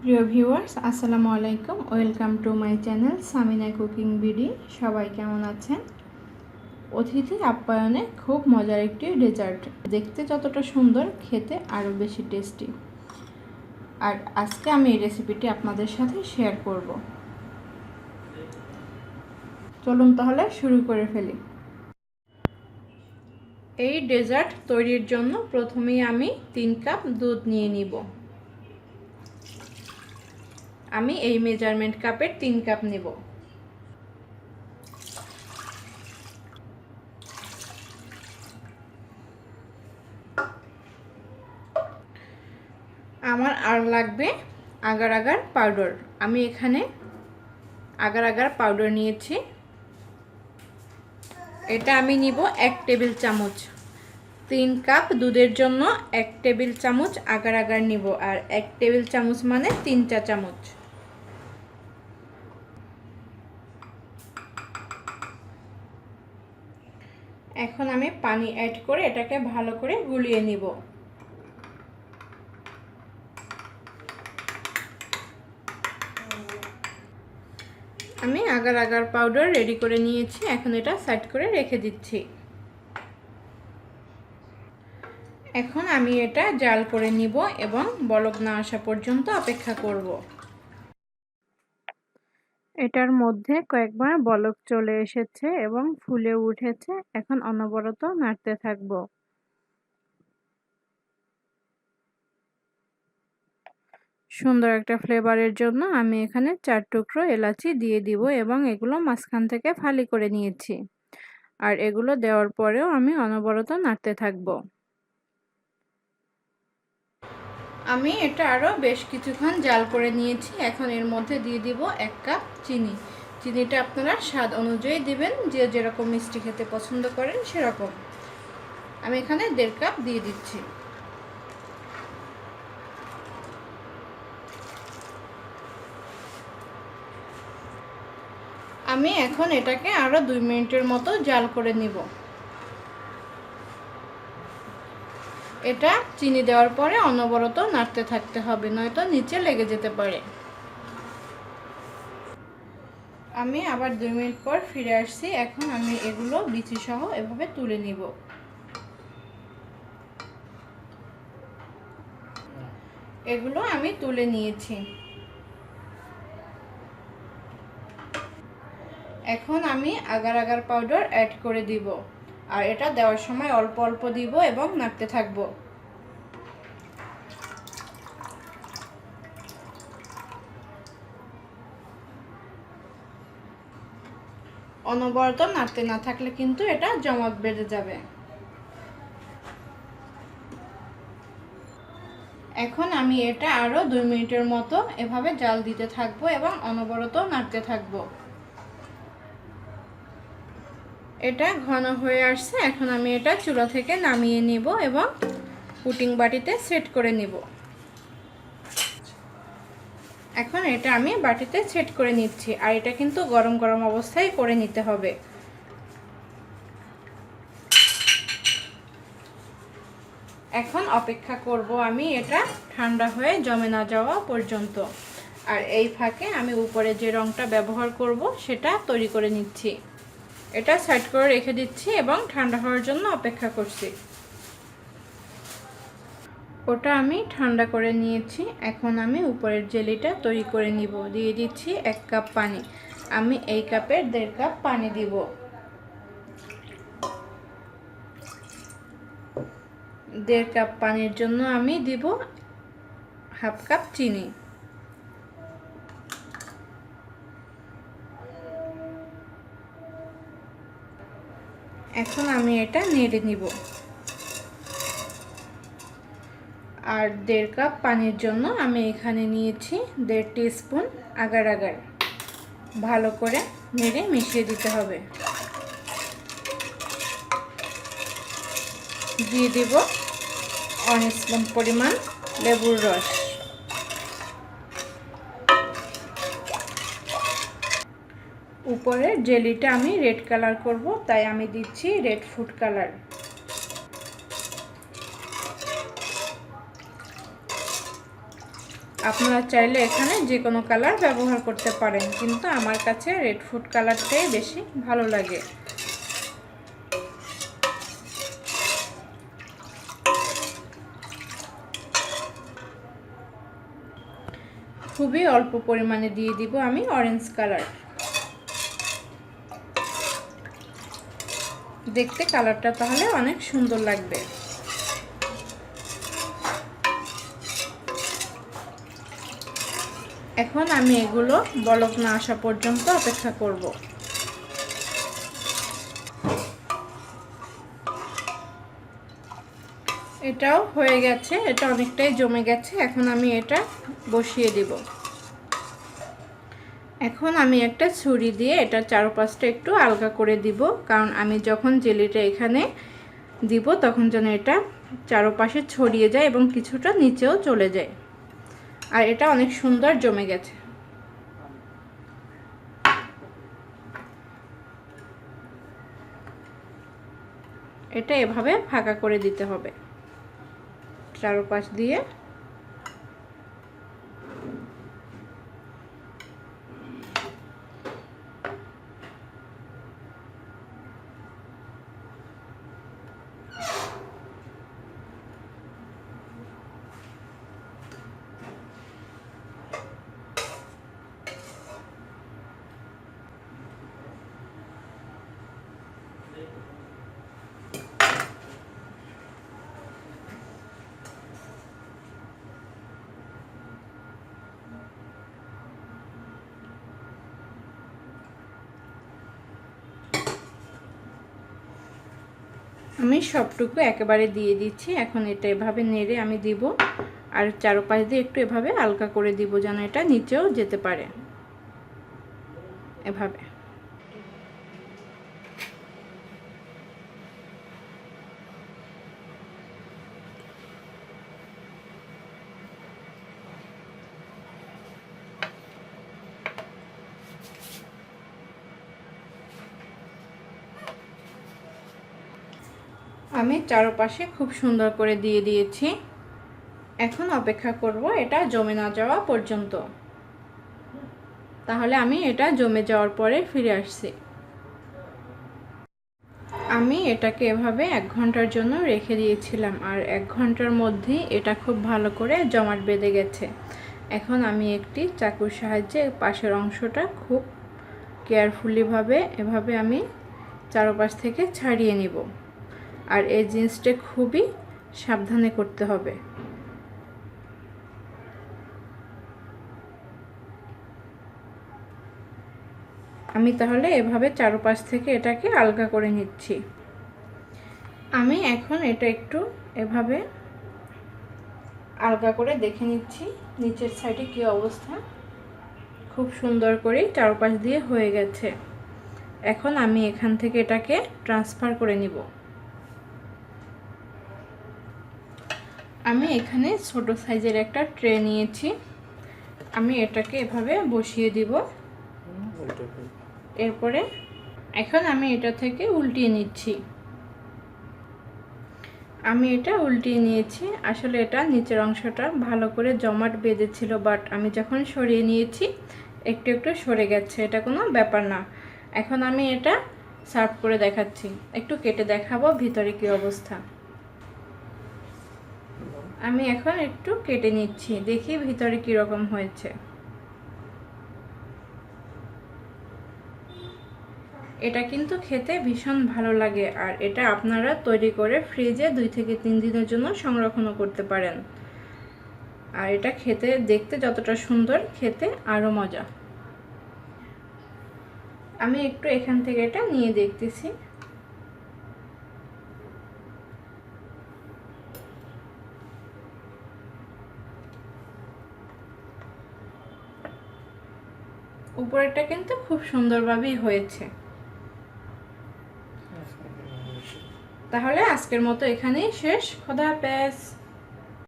প্রিয় ভিউয়ার্স, আসসালামু আলাইকুম। Welcome to my channel Samina cooking BD. সবাই কেমন আছেন? অতিথি আপ্যায়নে খুব মজার একটি ডেজার্ট, দেখতে যতটা সুন্দর খেতে আরও বেশি টেস্টি। আর আজকে আমি এই রেসিপিটি আপনাদের সাথে শেয়ার করব। চলুন তাহলে শুরু করে ফেলি। এই ডেজার্ট তৈরির জন্য প্রথমেই আমি 3 কাপ দুধ নিয়ে নিব। আমি এই মেজারমেন্ট কাপের 3 কাপ নেব। আমার আর লাগবে আগার আগার পাউডার। আমি এখানে আগার আগার পাউডার নিয়েছি। এটা আমি নিব 1 টেবিল চামচ। 3 কাপ দুধের জন্য 1 টেবিল চামচ আগার আগার নিব, আর 1 টেবিল চামচ মানে 3 চা চামচ। এখন আমি পানি অ্যাড করে এটাকে ভালো করে গুলিয়ে নিব। আমি আগার আগার পাউডার রেডি করে নিয়েছি। এখন এটা সাইড করে রেখে দিচ্ছি। এখন আমি এটা জাল করে নিব এবং বলক না আসা পর্যন্ত অপেক্ষা করব। এটার মধ্যে কয়েকবার বলক চলে এসেছে এবং ফুলে উঠেছে। এখন অনবরত নাড়তে থাকবো। সুন্দর একটা ফ্লেভারের জন্য আমি এখানে 4 টুকরো এলাচি দিয়ে দিব এবং এগুলো মাঝখান থেকে ফালি করে নিয়েছি। আর এগুলো দেওয়ার পরেও আমি অনবরত নাড়তে থাকব। আমি এটা আরও বেশ কিছুক্ষণ জাল করে নিয়েছি। এখন এর মধ্যে দিয়ে দিব 1 কাপ চিনি। চিনিটা আপনারা স্বাদ অনুযায়ী দিবেন, যে যেরকম মিষ্টি খেতে পছন্দ করেন সেরকম। আমি এখানে 1.5 কাপ দিয়ে দিচ্ছি। আমি এখন এটাকে আরও 2 মিনিটের মতো জাল করে নিব। এটা চিনি দেওয়ার পরে অনবরত নাড়তে থাকতে হবে, নয়তো নিচে লেগে যেতে পারে। আমি আবার 2 মিনিট পর ফিরে আসছি। এখন আমি এগুলো বিচি সহ এভাবে তুলে নিব। এগুলো আমি তুলে নিয়েছি। এখন আমি আগার আগার পাউডার অ্যাড করে দিব, আর এটা দেওয়ার সময় অল্প অল্প দিব এবং নাড়তে থাকব। অনবরত নাড়তে না থাকলে কিন্তু এটা জমাট বেঁধে যাবে। এখন আমি এটা আরও 2 মিনিটের মতো এভাবে জাল দিতে থাকবো এবং অনবরত নাড়তে থাকবো। এটা ঘন হয়ে আসছে। এখন আমি এটা চুলা থেকে নামিয়ে নিব এবং পুটিং বাটিতে সেট করে নিব। এখন এটা আমি বাটিতে সেট করে নিচ্ছি, আর এটা কিন্তু গরম গরম অবস্থায় করে নিতে হবে। এখন অপেক্ষা করব আমি এটা ঠান্ডা হয়ে জমে না যাওয়া পর্যন্ত। আর এই ফাঁকে আমি উপরে যে রংটা ব্যবহার করব সেটা তৈরি করে নিচ্ছি। এটা সাইড করে রেখে দিচ্ছি এবং ঠান্ডা হওয়ার জন্য অপেক্ষা করছি। ওটা আমি ঠান্ডা করে নিয়েছি। এখন আমি উপরের জেলিটা তৈরি করে নিব। দিয়ে দিচ্ছি 1 কাপ পানি। আমি এই কাপের 1.5 কাপ পানি দিব। 1.5 কাপ পানির জন্য আমি দিব 1/2 কাপ চিনি। এখন আমি এটা নেড়ে নিব। আর 1.5 কাপ পানির জন্য আমি এখানে নিয়েছি 1.5 টিস্পুন আগার আগার। ভালো করে নেড়ে মিশিয়ে দিতে হবে। দিয়ে দিব 1 স্পুন পরিমাণ লেবুর রস। উপরের জেলিটা আমি রেড কালার করব, তাই আমি দিচ্ছি রেড ফুড কালার। আপনারা চাইলে এখানে যে কোনো কালার ব্যবহার করতে পারেন, কিন্তু আমার কাছে রেড ফুড কালারটাই বেশি ভালো লাগে। খুবই অল্প পরিমাণে দিয়ে দিব আমি অরেঞ্জ কালার। দেখতে কালারটা তাহলে অনেক সুন্দর লাগবে। এখন আমি এগুলো বলক না আসা পর্যন্ত অপেক্ষা করব। এটাও হয়ে গেছে, এটা অনেকটাই জমে গেছে। এখন আমি এটা বসিয়ে দিব। এখন আমি একটা ছুরি দিয়ে এটা চারপাশটা একটু আলগা করে দিব, কারণ আমি যখন জেলিটা এখানে দিব তখন যেন এটা চারপাশে ছড়িয়ে যায় এবং কিছুটা নিচেও চলে যায়। আর এটা অনেক সুন্দর জমে গেছে। এটা এভাবে ফাঁকা করে দিতে হবে চারপাশ দিয়ে। আমি সবটুকু একেবারে দিয়ে দিচ্ছি। এখন এটা এভাবে নেড়ে আমি দিব, আর চারপাশ দিয়ে একটু এভাবে হালকা করে দিব যেন এটা নিচেও যেতে পারে। এভাবে আমি চারপাশে খুব সুন্দর করে দিয়ে দিয়েছি। এখন অপেক্ষা করব এটা জমে না যাওয়া পর্যন্ত। তাহলে আমি এটা জমে যাওয়ার পরে ফিরে আসছি। আমি এটাকে এভাবে 1 ঘন্টার জন্য রেখে দিয়েছিলাম, আর 1 ঘন্টার মধ্যেই এটা খুব ভালো করে জমাট বেঁধে গেছে। এখন আমি একটি চাকুর সাহায্যে পাশের অংশটা খুব কেয়ারফুলিভাবে এভাবে আমি চারপাশ থেকে ছাড়িয়ে নিব। আর এই জিনিসটা খুবই সাবধানে করতে হবে। আমি তাহলে এভাবে চারপাশ থেকে এটাকে আলগা করে নিচ্ছি। আমি এখন এটা একটু এভাবে আলগা করে দেখে নিচ্ছি নিচের সাইডে কি অবস্থা। খুব সুন্দর করে চারপাশ দিয়ে হয়ে গেছে। এখন আমি এখান থেকে এটাকে ট্রান্সফার করে নিব। আমি এখানে ছোট সাইজের একটা ট্রে নিয়েছি। আমি এটাকে এভাবে বসিয়ে দিব। এরপরে এখন আমি এটা থেকে উল্টিয়ে নিচ্ছি। আমি এটা উল্টিয়ে নিয়েছি। আসলে এটা নিচের অংশটা ভালো করে জমাট বেঁধেছিল, বাট আমি যখন সরিয়ে নিয়েছি একটু একটু সরে গেছে। এটা কোনো ব্যাপার না। এখন আমি এটা সার্ভ করে দেখাচ্ছি। একটু কেটে দেখাবো ভিতরে কি অবস্থা। আমি এখন একটু কেটে নিচ্ছি, দেখি ভিতরে কি রকম হয়েছে। এটা কিন্তু খেতে ভীষণ ভালো লাগে, আর এটা আপনারা তৈরি করে ফ্রিজে 2 থেকে 3 দিনের জন্য সংরক্ষণও করতে পারেন। আর এটা খেতে দেখতে যতটা সুন্দর, খেতে আরও মজা। আমি একটু এখান থেকে এটা নিয়ে দেখতেছি। উপরেরটা কিন্তু খুব সুন্দরভাবেই হয়েছে। তাহলে আজকের মতো এখানেই শেষ। খোদা হাফেজ।